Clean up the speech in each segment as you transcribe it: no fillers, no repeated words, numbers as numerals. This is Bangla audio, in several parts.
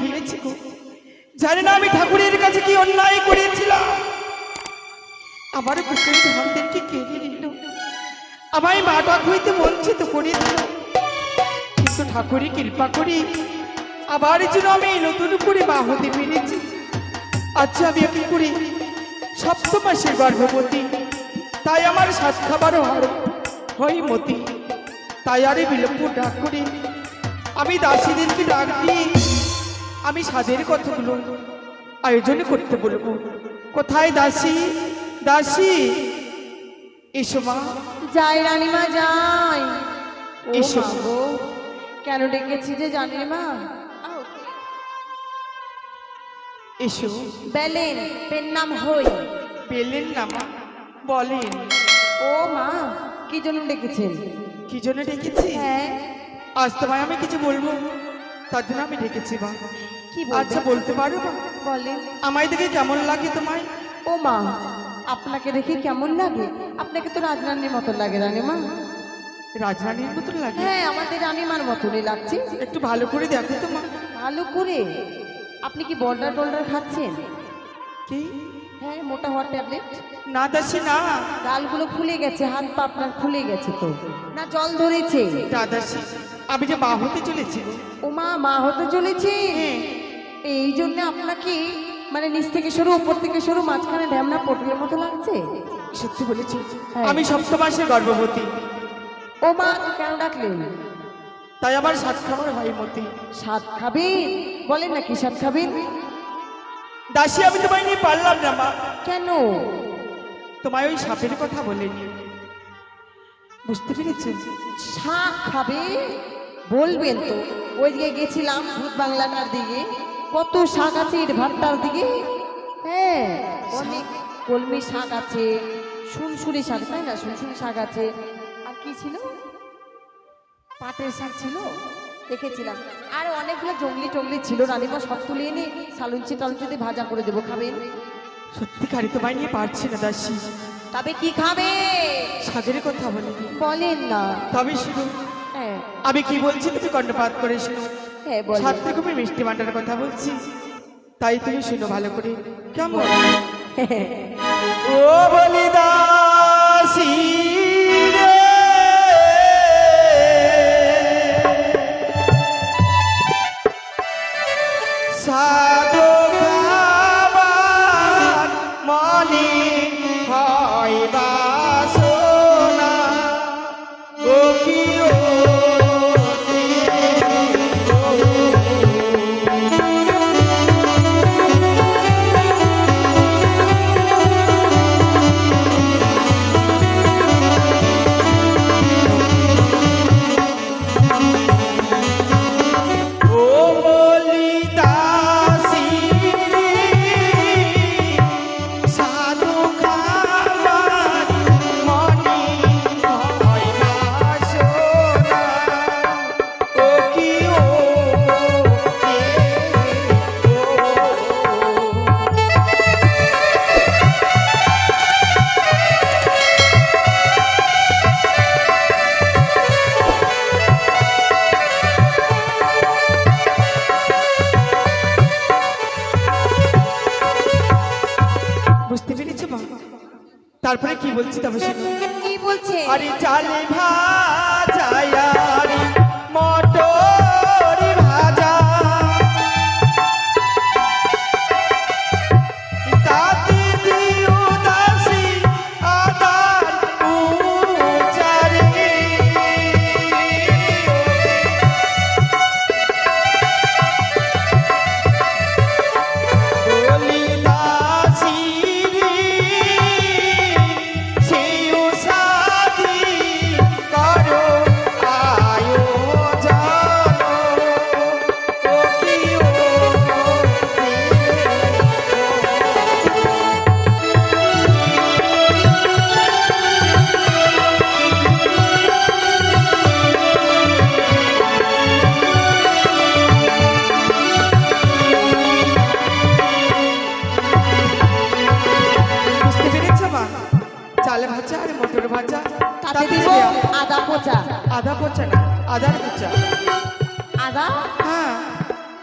গিয়েছি গো। জানি না আমি ঠাকুরের কাছে কি অন্যায় করেছিলাম। আমার বুকের ধানদেরকে কেড়ে নিল, আমায় মাটা হইতে বঞ্চিত করে দিল। কিন্তু ঠাকুরই কৃপা করি আবার যেন আমি নতুন করে মা হতে পেরেছি। আচ্ছা আমি কি করি, সপ্তম মাসের গর্ভবতী, তাই আমার সাত খাবারও হয় মতি। তাই আরে বিলম্ব ডাক করে আমি দাসীদেরকে ডাক দিয়ে আমি সাধের কথাগুলো আয়োজন করতে বলবো। কোথায় দাসী? দাসী এসো মা। যাই রানীমা যাই। এসো। কেন ডেকেছি যে জানি মা? এসো। বেলেন, পেন নাম হই। পেলেন না মা, বলেন। ও মা, কি জন্য ডেকেছেন? কি জন্য ডেকেছি? হ্যাঁ। আজ তোমায় আমি কিছু বলবো, তার জন্য আমি ডেকেছি মা। কি বলবেন? আচ্ছা বলতে পারো মা, বলেন। আমায় দেখে কেমন লাগে তোমায়? ও মা, আপনাকে দেখে কেমন লাগে? আপনাকে তো রাজরানীর মতো লাগে রানীমা। রাজরানীর মতন লাগে? হ্যাঁ, আমাদের রানীমার মতনই লাগছে। একটু ভালো করে দেখো তো মা। ভালো করে? আপনি কি বল্ডার টল্ডার খাচ্ছেন? কি? হ্যাঁ, মোটা হওয়ার ট্যাবলেট। না দাসী না। গালগুলো ফুলে গেছে, হাত পা আপনার ফুলে গেছে তো না? জল ধরেছে? দাদাসী, আমি যে মা হতে চলেছি। ও মা, মা হতে চলেছে? এই জন্য আপনাকে মানে নিচ থেকে সরু, উপর থেকে সরু, মাঝখানে ঢ্যামনা পটলের মতো লাগছে। সত্যি বলেছি, হ্যাঁ। আমি সপ্তম মাসের গর্ভবতী। ও মা, কেন ডাকলেন? তাই আমার সাত খাবার হয় মতি। সাত খাবেন? বলেন না কি সাত খাবেন? দাসী আমি তোমায় নিয়ে পারলাম না মা। কেন? তোমায় ওই সাপের কথা বলেনি, বুঝতে পেরেছ? শাক খাবে? বলবেন তো। ওইদিকে গেছিলাম ভূত বাংলাটার দিকে, কত শাক আছে, ইট ভাট্টার দিকে। হ্যাঁ, অনেক কলমি শাক আছে, শুনশুনি শাক, তাই না? শুনশুনি শাক আছে, আর কি ছিল? পাটের শাক ছিল, দেখেছিলাম। আর অনেকগুলো জঙ্গলি টঙ্গলি ছিল রানীমা, সব তুলে এনে সালুঞ্চি টালুঞ্চি দিয়ে ভাজা করে দেবো, খাবেন? সত্যিকারই তোমায় নিয়ে পারছি না দাসী। তবে কি খাবে? সাগের কথা বলিনি। বলেন না। তবে শুনো, হ্যাঁ আমি কি বলছি তুমি কর্ণপাত করে শুনো। হ্যাঁ, বলেন। সাত রকমের মিষ্টি ভান্ডার কথা বলছি, তাই তুমি শুনো ভালো করে, কেমন? ও বলি দাসী রে, সাধু খাবার মনে হয় বাসনা, ও কি ও তারপরে কি বলছি তবে শুনো। কি বলছে? আরে চালে ভাজা মটর ভাজা, তাতে দিও দাসী আদার উচারে, বলি দাসী চাল ভাজা আর মটর ভাজা, তাতে দিব আদা পোচা। আদা পোচা না, আদার পোচা। আদা হ্যাঁ,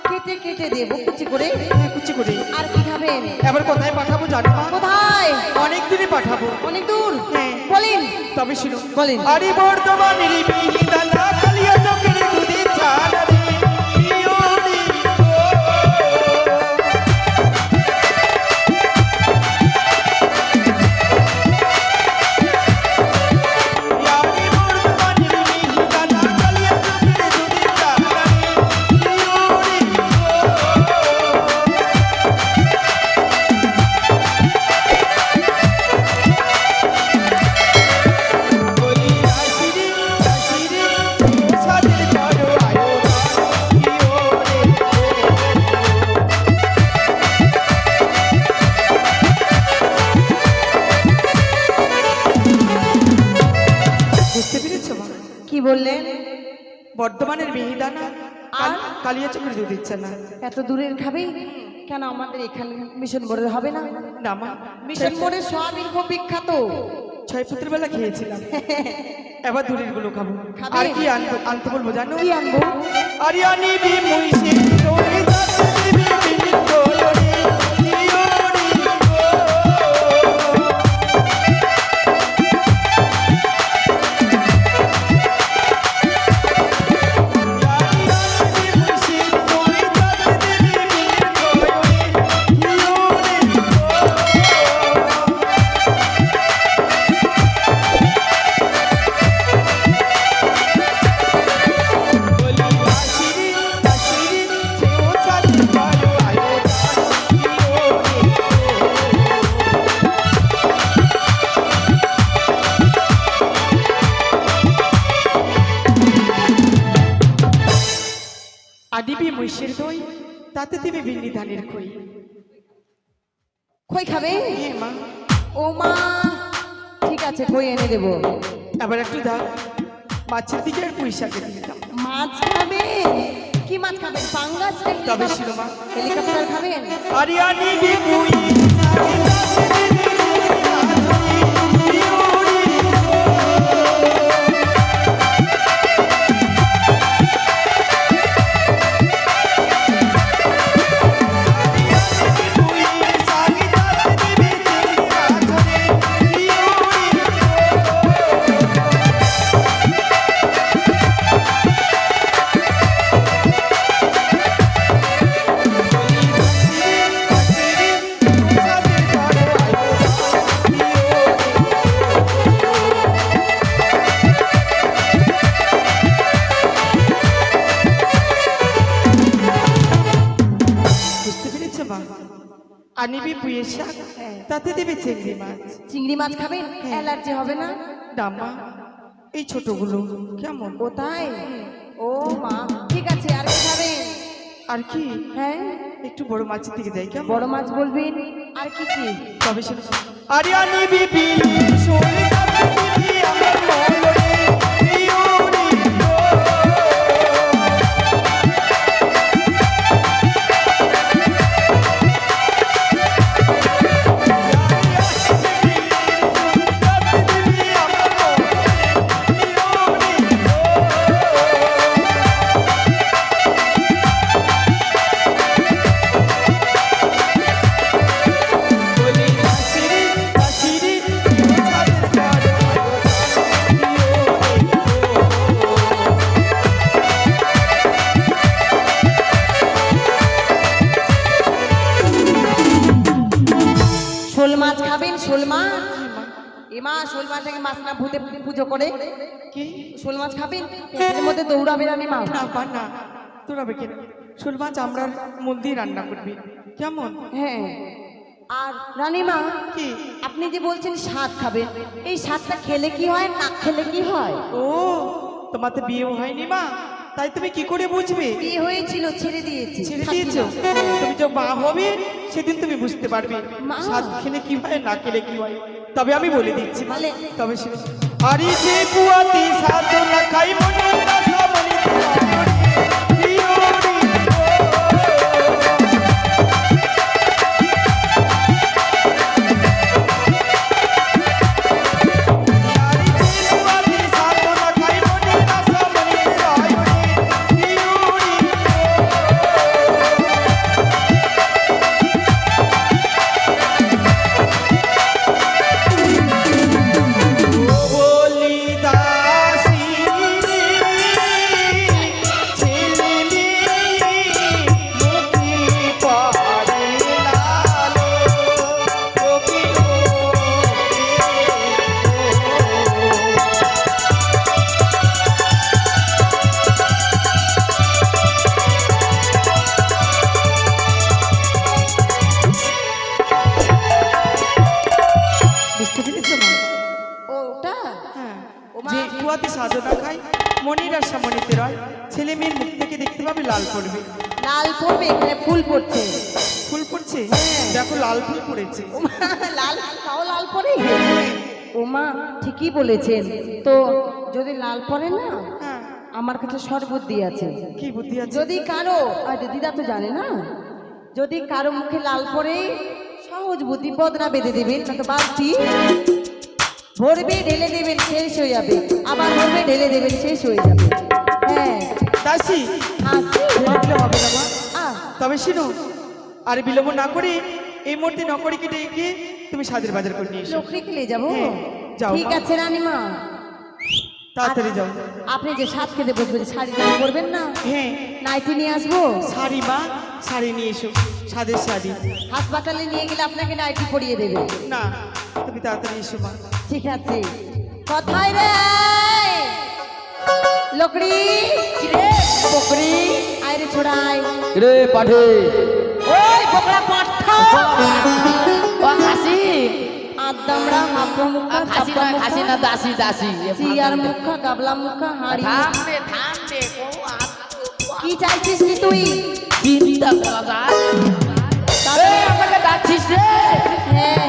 কেটে কেটে কেটে দেবো কুচি করে। হ্যাঁ কুচি করে। আর কি খাবেন? এবার কোথায় পাঠাবো জানো মা? কোথায়? অনেক দূরে পাঠাবো। অনেক দূর? হ্যাঁ। বলেন। তবে শুনো বলেন। আরে বর্ধমানের বিহিদানা কালিয়া চকের দুধে ছানা রে ইয়োরি আরে বর্ধমানের বিহিদানা কালিয়া চকের দুধে ছানা রে ইয়োরি বলি রাশিরে রাশিরে সাদের করো আয়ো ইয়োরে বুঝতে পেরেছো মা? কি বললেন? বর্ধমানের মিহিদানা আর? কালিয়া চকের দুধ দিচ্ছে না। এত দূরের খাবে? কেন আমাদের এখানে মিশন মোড়ে হবে না? না মা মিশন মোড়ে সোয়াবিন খুব বিখ্যাত। ছয় পুত্রের বেলা খেয়েছিলাম, এবার দূরের গুলো খাবো। খাবে? আর কি আনতে বলবো জানো? কি আনবো? আরিয়ানি বি মুইসে তোরে দাসি বি বিনি তোরে ইয়োরি আদিবি মহিষের দই তাতে দিবি বিন্নি ধানের খই। খই খাবে? হ্যাঁ মা। ও মা, ঠিক আছে খই এনে দেবো। আবার একটু দাও, মাছের দিকে আর পুঁই শাকের দিকে দাও। মাছ খাবে? কি মাছ খাবেন? পাঙ্গাস? তবে ছিল মা হেলিকপ্টার খাবেন? আরিয়ানি বি পুঁই শাকে দাসি দিবি বিন্নি ধানের আনিবি পুঁইয়ের শাক তাতে দেবে চিংড়ি মাছ। চিংড়ি মাছ খাবেন? অ্যালার্জি হবে না? ডামা এই ছোটগুলো কেমন? ও তাই? ও মা, ঠিক আছে। আর কি খাবেন? আর কি হ্যাঁ, একটু বড় মাছের দিকে যাই কেমন? বড় মাছ বলবেন। আর কি কি? তবে শুনো আরিয়ানি বিবি সোনি তাতে দিবি আমার মলরে ইয়োরি শোল মাছ খাবেন? শোল মাছ? এমা, শোল মাছটাকে মাছ না ভূতে পুজো করে। কি শোল মাছ খাবেন? পেটের মধ্যে দৌড়াবে রানী মা। না বা না তোরা কেন শোল মাছ আমরা মন্দির রান্না করবি কেমন? হ্যাঁ। আর রানীমা, কি আপনি যে বলছেন স্বাদ খাবেন, এই স্বাদটা খেলে কি হয়, না খেলে কি হয়? ও তোমার তো বিয়ে হয়নি মা, তাই তুমি কি করে বুঝবে? বিয়ে হয়েছিল, ছেড়ে দিয়েছি। ছেড়ে দিয়েছো? তুমি যখন মা হবে সেদিন তুমি বুঝতে পারবে মা। স্বাদ খেলে কি হয় না খেলে কি হয়। তবে আমি বলে দিচ্ছি বলে। তবে শুনো আরে যে পুয়াতি স্বাদ না খাই মনে রাখা মনে ফুল পড়ছে। ফুল পড়ছে? দেখো লাল ফুল পড়েছে। ওমা, লাল তাও লাল পরে? ওমা ঠিকই বলেছেন। তো যদি লাল পরে না, হ্যাঁ, আমার কাছে সর্বুদ্ধি আছে। কি বুদ্ধি আছে? যদি কারো, আরে দিদা তো জানে না, যদি কারো মুখে লাল পরে সহজ বুদ্ধি বদনা বেঁধে দেবেন, তো বালতি ভরবে ঢেলে দেবেন, শেষ হয়ে যাবে, আবার ভরবে ঢেলে দেবেন, শেষ হয়ে যাবে। হ্যাঁ দাসী, আসি ভাবলে হবে না মা। আহ, তবে শুনো, আর বিলম্ব না করে এই মুহূর্তে নকরিকে ডেকে তুমি সাদের বাজার করে নিয়ে এসো। লোকরি খেলে যাবো? হ্যাঁ, যাও ঠিক মা। আছে রানীমা। তাড়াতাড়ি যাও। আপনি যে সাত খেতে বসবেন, শাড়ি পরবেন না? হ্যাঁ, নাইটি নিয়ে আসবো? শাড়ি মা, শাড়ি নিয়ে এসো, সাদের শাড়ি। হাসপাতালে নিয়ে গেলে আপনাকে নাইটি পরিয়ে দেবে। না, তুমি তাড়াতাড়ি এসো মা। ঠিক আছে। কোথায় রে লোকড়ি? বকরি আয় রে ছোড়াই রে পাঠে ওই বকরা পাঠা ও খাসি আদামড়া হাপা মুখা খাসি চাপা না খাসি না মুখা দাসি দাসি চিয়ার মুখা গাবলা মুখা হাড়ি থাম দে কি চাইছিস কি তুই? চিন্তা করা যায় এই আমাকে ডাকছিস রে হ্যাঁ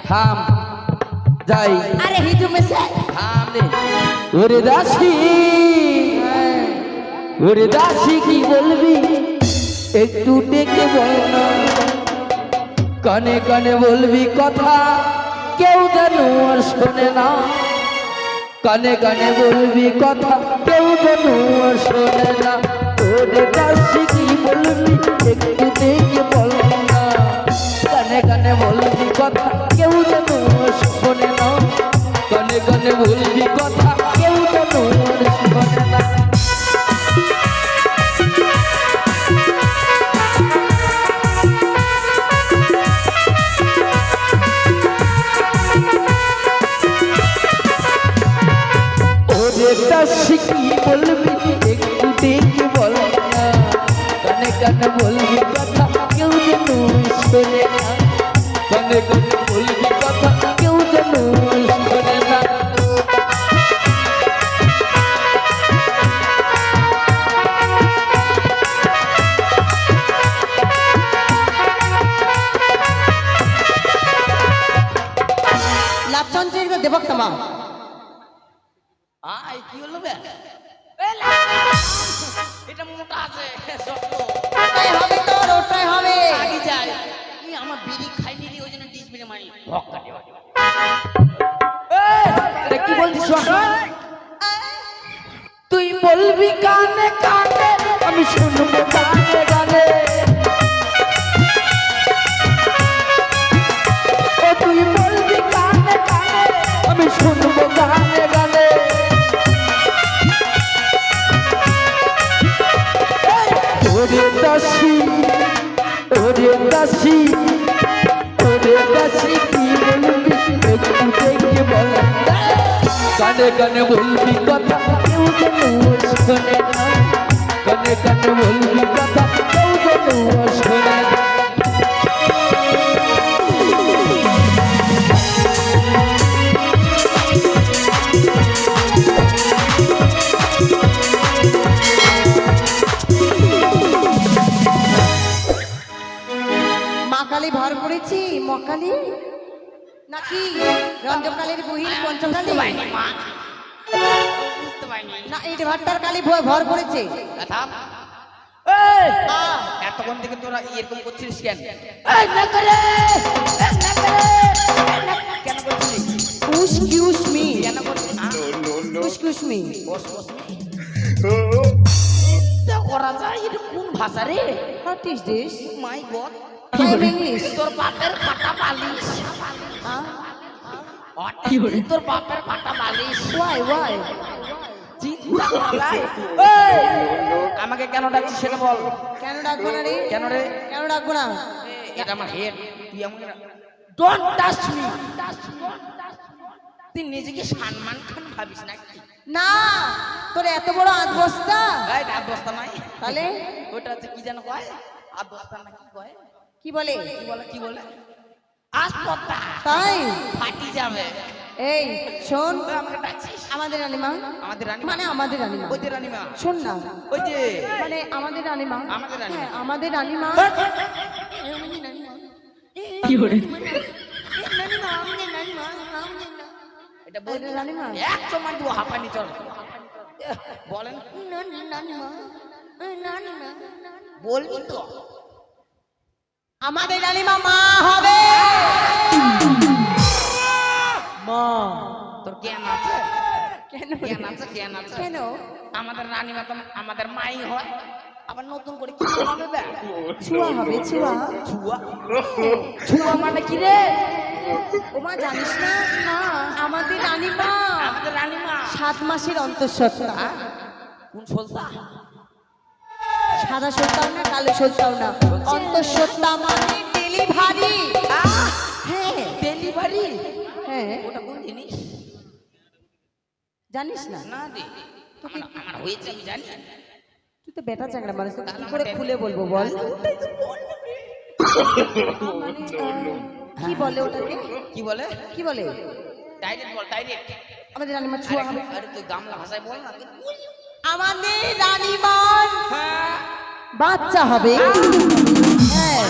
থাম যাই আরে হিজু মেসে থাম রে ওরে দাসি ওরে দাসি কি বলবি একটু ডেকে বল না কানে কানে বলবি কথা কেউ যেন আর শোনে না কানে কানে বলবি কথা কেউ যেন আর শোনে না ওরে দাসি কি বলবি একটু ডেকে বল না কানে কানে বলবি কথা কেউ যেন আর শোনে না কানে কানে বলবি কথা কেউ যেন আর শোনে না দাসী কি বলবি একটু দেখে বল না কানে কানে বলবি কথা কেউ যেন শোনে না কানে কানে বলবি কথা কেউ যেন শোনে না লাভচন্দ্রের দেবক তোমা আই কি হলো বে এটা মোটা আছে শক্ত ওটাই হবে তোর, ওটাই হবে। আগে যায় এই আমার বিড়ি খাইনি রে ওইজন্য ডিস বিড়ি মারি ভক্কা দে এই কি বলছিস শোন তুই বলবি কানে কানে আমি শুনবো গানে গানে ও তুই বলবি কানে কানে আমি শুনবো গানে গানে ওরে দাসী ওরে দাসী ওরে দাসী কি বলবি একটু দেখে বল কানে কানে বলবি কথা কেউ যেন শোনে না কানে কানে বলবি কথা কেউ যেন শোনে না মা কালী ভর করেছি, মকালী নাকি রঞ্জকালীর বহিন পঞ্চকালী? না এই ভাট্টার কালী ভর করেছে। এতক্ষণ থেকে তোরা এরকম করছিস কেন কেন করছিস উস্কিউস মি, কেন করছিস উস্কিউস মি। করা যায় এটা কোন ভাষা রে what is this? My god I am English. তোর বাপের ফাটা বালিশ তোর বাপের ফাটা বালিশ ওয়াই ওয়াই? চিন্তা করা যায় আমাকে কেন ডাকছিস সেটা বল কেন ডাকবো না রে? কেন রে কেন ডাকবো না? এটা আমার হেড তুই আমাকে ডোন্ট টাচ মি তুই নিজেকে সালমান খান ভাবিস নাকি না তোর এত বড় আধবস্তা। এই না দোস্তা নাই তাহলে ওটা হচ্ছে কি জানো কয় আর দোস্তা না কি কয় কি বলে? কি বলে আসপত্তা তাই ফাটি যাবে এই শোন, তুই আমাকে ডাকছিস? আমাদের রানীমা, আমাদের রানীমা? মানে আমাদের রানীমা, ওই যে রানীমা, শোন না, ওই যে মানে আমাদের রানীমা, আমাদের রানীমা। হ্যাঁ আমাদের রানীমা। এটা বল আমাদের রানীমা, একশো মার দিব হাঁপানি চল বলেন বলবি তো আমাদের রানীমা মা হবে। মা তোর জ্ঞান আছে? কেন জ্ঞান আছে, জ্ঞান আছে। কেন? আমাদের রানীমা তো আমাদের মাই হয়, আবার নতুন করে কি হবে বে? ছুয়া হবে, ছুয়া। ছুয়া? ছুয়া মানে কি রে? ওমা জানিস না? না, আমাদের রানীমা আমাদের রানীমা 7 মাসের অন্তঃসত্ত্বা। হ্যাঁ? কোন সলতা? সাদা সত্তাও না, কালো সত্তাও না, অন্তঃসত্ত্বা মানে ডেলিভারি। হ্যাঁ ডেলিভারি? হ্যাঁ, ওটা কোন জিনিস? জানিস না? না রে, আমার হয়েছে আমি জানি। তুই তো বেটা চাংড়া মানুষ, তো কি করে খুলে বলবো বল? মানে, কি বলে ওটাকে? কি বলে? কি বলে? ডাইরেক্ট বল, ডাইরেক্ট। আমাদের রানীমা ছুয়া হবে। আরে তুই গামলা ভাষায় বল না। আমাদের রানীমার হ্যাঁ, বাচ্চা হবে। হ্যাঁ,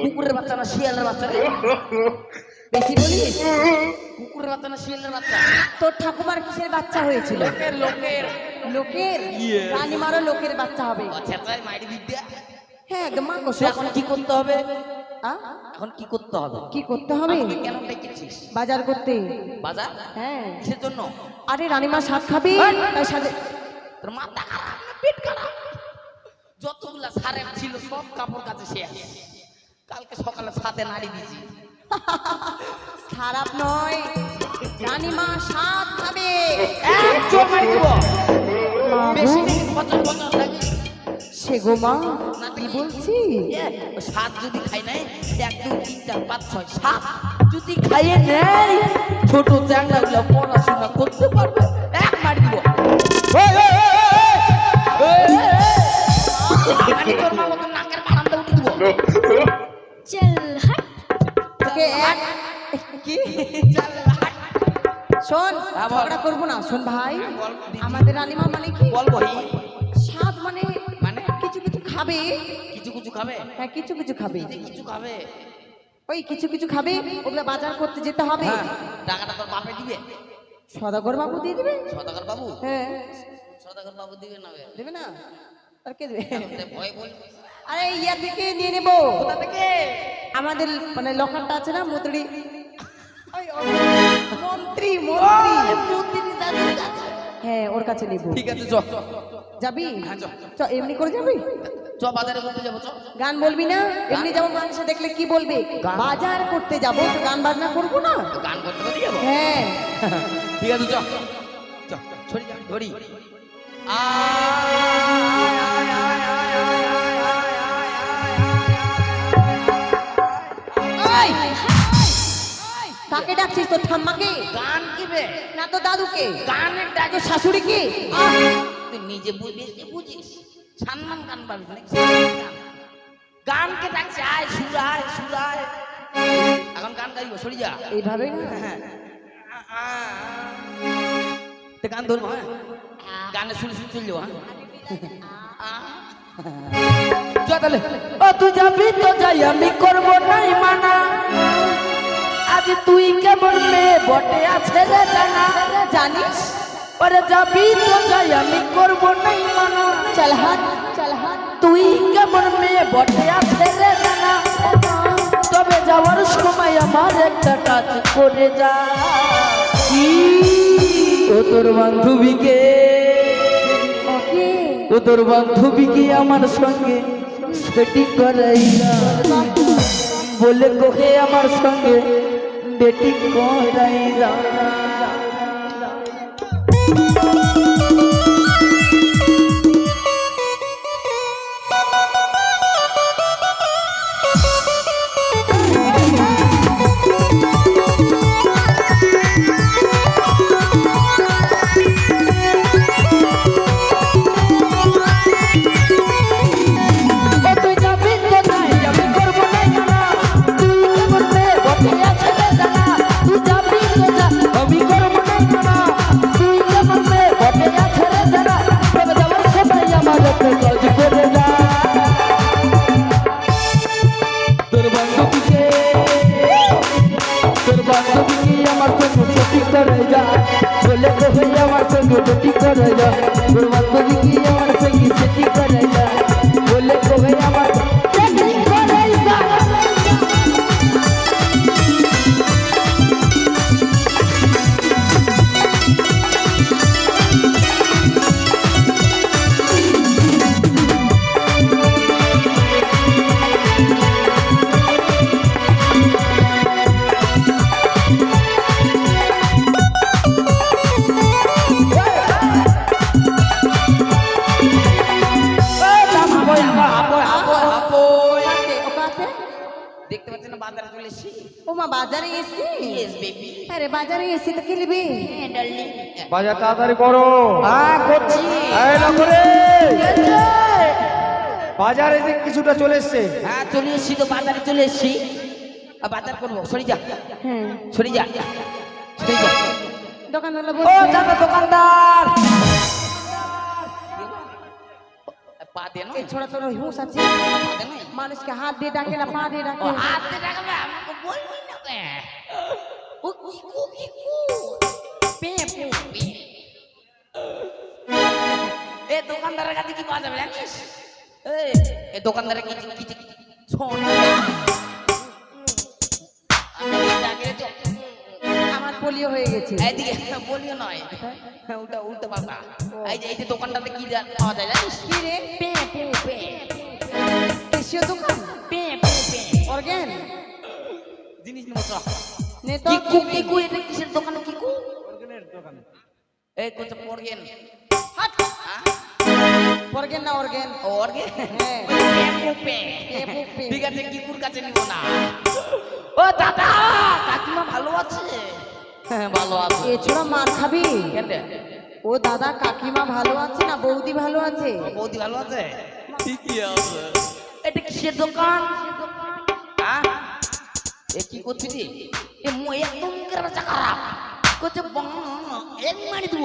কুকুরের বাচ্চা না শিয়ালের বাচ্চা রে? বেশি বলিস? কুকুরের বাচ্চা না শিয়ালের বাচ্চা? তোর ঠাকুমার কিসের বাচ্চা হয়েছিল? লোকের লোকের লোকের? রানীমারও লোকের বাচ্চা হবে। ছেঁচায় মাইরি বিদ্যা। হ্যাঁ একদম মা তো এখন কি করতে হবে? আ? এখন কি করতে হবে? কি করতে হবে? আমাকে কেন ডেকেছিস? বাজার করতে। বাজার? হ্যাঁ। কিসের জন্য? আরে রানীমা শাক খাবি, তাই সাথে তোর মাথা খারাপ না পেট খারাপ? যতগুলা সারের ছিল সব কাপড় কাছে শেষ। কালকে সকালে ছাদে নাড়ি দিয়েছি। খারাপ নয়, রানীমা শাক খাবে। এক চোর মারি দিব। বেশি নেই, পচন পচন লাগে। সে গো মা, না কি কি? বলছি? সাত যদি খাই নাই, 1 2 3 4 5 6 7 যদি খাইয়ে নেই, ছোট চ্যাংড়া গুলো পড়াশোনা করতে পারবে। এক মারি দিব। আমি তোর মা মতো নাকের বারান্দা উঠে দিব। তোকে এক কি? শোন, হ্যাঁ, বল। ঝগড়া করবো না। শোন ভাই, বল, দিদি। আমাদের রানীমা মানে কি? বল ভাই। স্বাদ মানে মানে? কিছু কিছু খাবে। কিছু কিছু খাবে? হ্যাঁ কিছু কিছু খাবে। কিছু খাবে? ওই কিছু কিছু খাবে, ওগুলো বাজার করতে যেতে হবে। হ্যাঁ, টাকাটা তোর বাপে দিবে? সদাগর বাবু দিয়ে দিবে। সদাগর বাবু? হ্যাঁ, সদাগর বাবু দিবে না বে? দেবে না? আর কে দেবে? ভয় বল। আরে ইয়া থেকে নিয়ে নেবো। কোথা থেকে? আমাদের মানে লকারটা আছে না, মন্ত্রী মন্ত্রী মন্ত্রী দাদুর কাছে। হ্যাঁ ওর কাছে নেব। ঠিক আছে চল। যাবি? হ্যাঁ, চল। চ এমনি করে যাবি? চ বাজারে করতে যাবো চ। গান বলবি না? এমনি যাবো, মানুষ দেখলে কি বলবে? বাজার করতে যাবো তো গান বাজনা করবো না? গান করতে করতে যাবো। হ্যাঁ ঠিক আছে চ। চ ছড়ি ধরি। এই! কাকে ডাকছিস? তোর ঠাম্মাকে গান কিবে? না তো দাদুকে? গানের ডাকে তোর শাশুড়িকে? তুই নিজে বুঝিস সম্মান গান পাবি নাকি? সম্মান গান। গানকে ডাকছে আয় সুরায় সুরায়। এখন গান গাইব সরি যা। এইভাবে না? তো গান ধরবো হ্যাঁ, গানে শুনে শুনে চল যাবো হ্যাঁ। চ তাহলে। ও তুই যাবি তো যাই, আমি করবো নাই মানা। আজ তুই কেমন মেয়ে বটে আছে রে জানা। জানিস? ওরে যাবি তো যাই, আমি করবো নাই মানা। চল হাত, চল হাত। তুই কেমন মেয়ে বটে আছে রে জানা। তবে যাওয়ার সময় আমার একটা কাজ করে যা। ও তোর বান্ধবীকে, ওকে ও তোর বান্ধবীকে আমার সঙ্গে সেটি করাই না। বলে কোহে আমার সঙ্গে বেটি করাই না। তুই যাবি করে যা বলে তো হই আমার সঙ্গে বেটি করে যা তোর বান্ধবী কি আমার সঙ্গে সেটি করে যা বলে তো হই আমার বেটি করে যা দেখতে পাচ্ছেন না বাজারে চলে এসেছি ও মা বাজারে এসছি ইয়েস বেবি আরে বাজারে এসছি তো কি নিবি হ্যাঁ ডার্লিং বাজার তাড়াতাড়ি করো। হ্যাঁ করছি এই নকরে বাজারে যে কিছুটা চলে এসছে। হ্যাঁ চলে এসেছি তো বাজারে চলে এসেছি বাজার করবো সরি যা হ্যাঁ সরি যা সরি যা দোকানওয়ালা ও বলছে দাদা দোকানদার পা দে না এই ছোড়া তোর হুঁশ আছে পা দে না মানুষকে হাত দিয়ে ডাকে না পা দিয়ে ও ডাকে হাত দিয়ে রাখবে আমাকে বলবি না কে ও কিকু কিকু পে পে পে এ দোকানদারের কাছে কি পাওয়া যাবে জানিস এ দোকানদারের কি কি শোন আমার পোলিও হয়ে গেছে এইদিকে বলিও নয় উল্টা উল্টা বাবা এই যে দোকানটাতে কি পাওয়া যায় জানিস কি রে পে পে পে দেশীয় দোকান পে পে পে অর্গ্যান জিনিস নেবো তো নে তো কিকু কিকু এটা কিসের দোকানে কিকু এই কোথা পড়গেন হাট হ্যাঁ অর্গ্যান না অর্গ্যান অর্গেন হ্যাঁ পে পে। ঠিক আছে কিকুর কাছে নিব না ও দাদা কাকিমা ভালো আছে হ্যাঁ ভালো আছে এ ছোড়া মার খাবি কেন রে? ও দাদা কাকিমা ভালো আছে না বৌদি ভালো আছে বৌদি ভালো আছে ঠিকই আছে এটা কিসের দোকান হ্যাঁ এ কি করছিস এ মো একদম মুখের ভাষা খারাপ করছে এক মারি দিব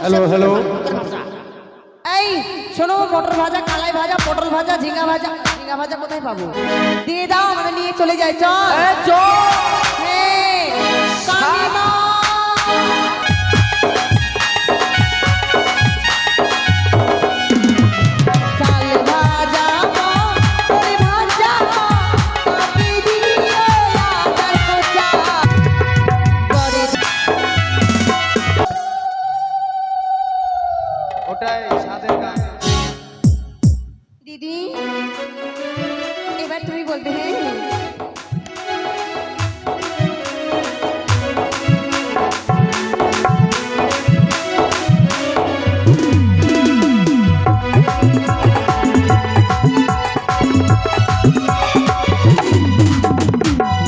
হ্যালো, হ্যালো। এই শোনো মটর ভাজা কালাই ভাজা পটল ভাজা ঝিঙ্গা ভাজা কোথায় পাবো দিয়ে দাও আমরা নিয়ে চলে যাই চল হ্যাঁ, কাকিমা। চাল ভাজা পটল ভাজা কাকি দিয়ে আদার কোচা করে ওটাই সাদের গান। দিদি এবার তুমি বলবে হ্যাঁ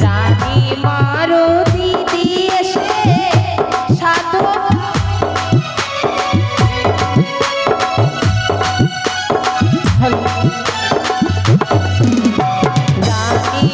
রানী মারো দিদি এসে সাধু রানী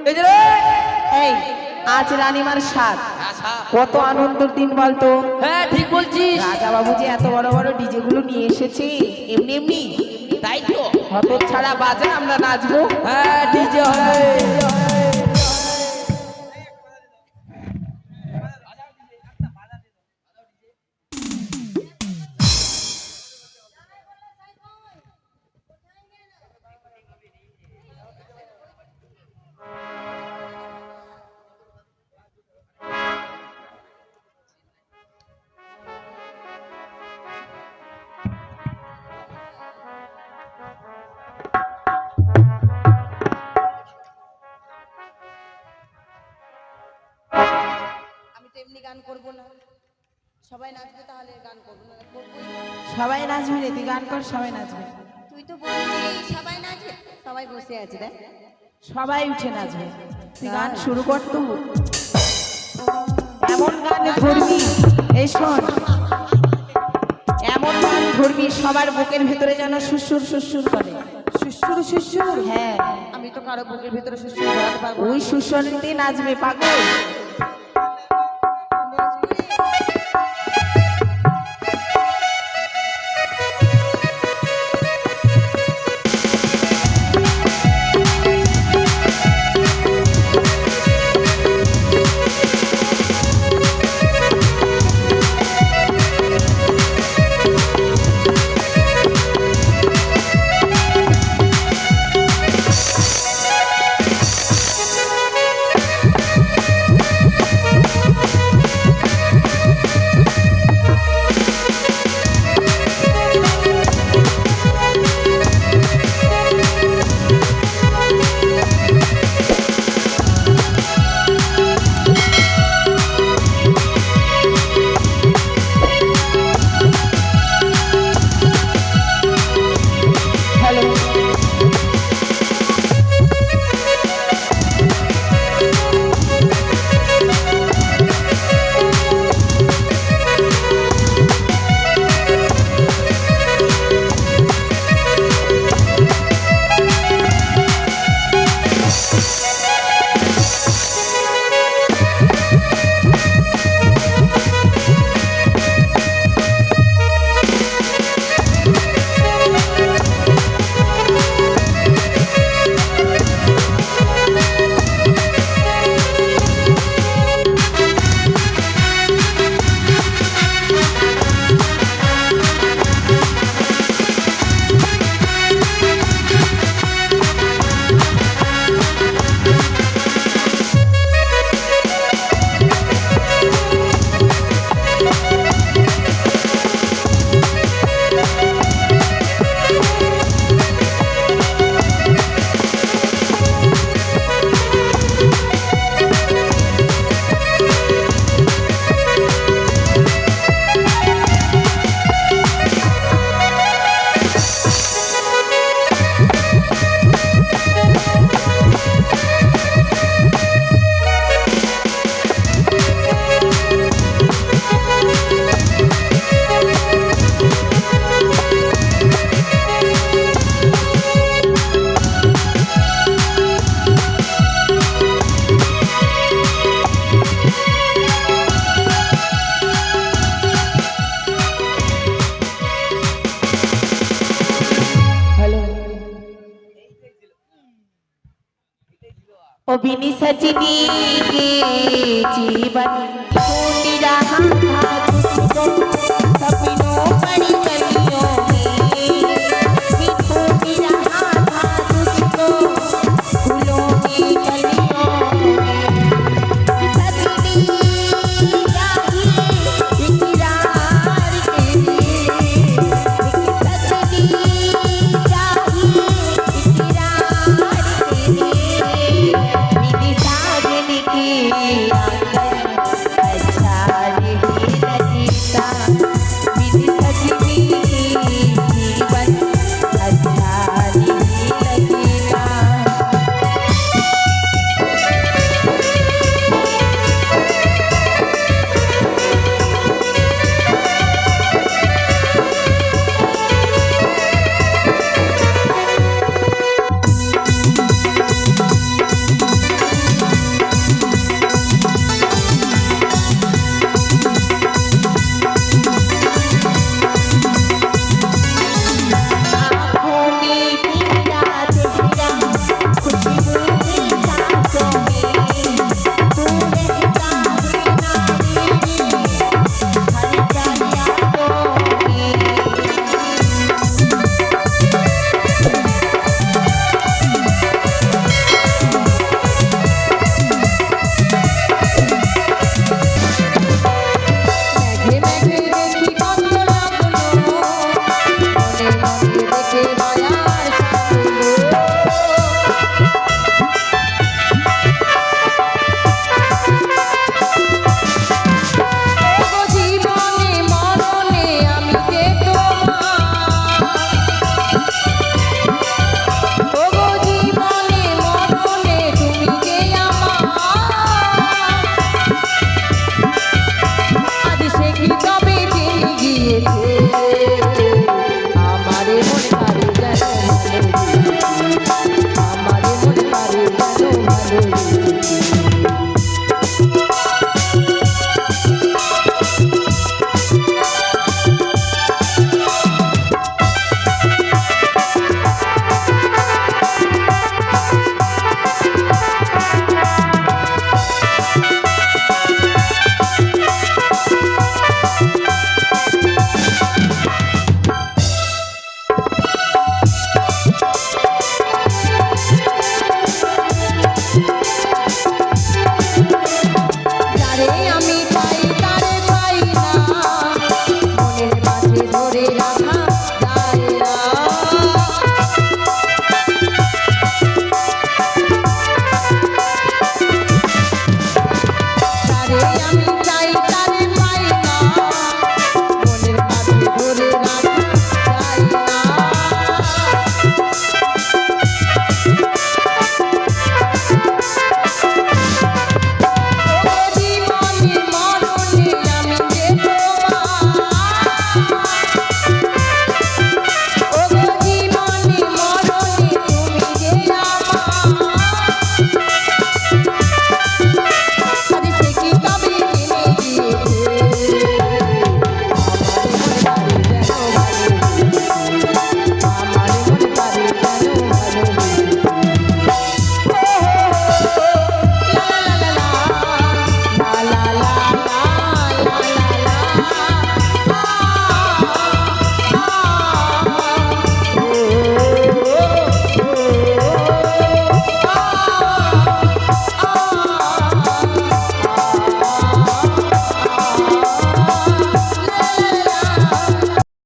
এই যে রে এই আজ রানীমার সাত আচ্ছা কত আনন্দের দিন বলতো। হ্যাঁ ঠিক বলছিস রাজা বাবু যে এত বড় বড় ডিজে গুলো নিয়ে এসেছে এমনি এমনি তাই তো হত ছাড়া বাজে আমরা নাচবো। হ্যাঁ ডিজে হবে আমি তো এমনি গান করব না, সবাই নাচবে তাহলে গান করবো না করবোই। সবাই নাচবে রে, তুই গান কর, সবাই নাচবে। তুই তো বললি সবাই নাচবে, সবাই বসে আছে দেখ। সবাই উঠে নাচবে, তুই গান শুরু কর তো। এমন গান ধরবি, এই শোন, এমন গান ধরবি সবার বুকের ভেতরে যেন সুসুর সুসুর করে। সুসুর সুসুর, হ্যাঁ, আমি তো কারো বুকের ভিতরে সুস্থ ধরাতে পারবো না। ওই সুসুরতে নাচবে পাগল। ओ बिनी सजनी के जीवन छूट रहा था तुझको सपनों बड़ी गलियों में भी छूट रहा था तुझको फूलों की गलियों में सजनी चाहिए इकरार के लिए सजनी चाहिए इकरार के लिए साजन की आंगन अच्छा नहीं लगता তুই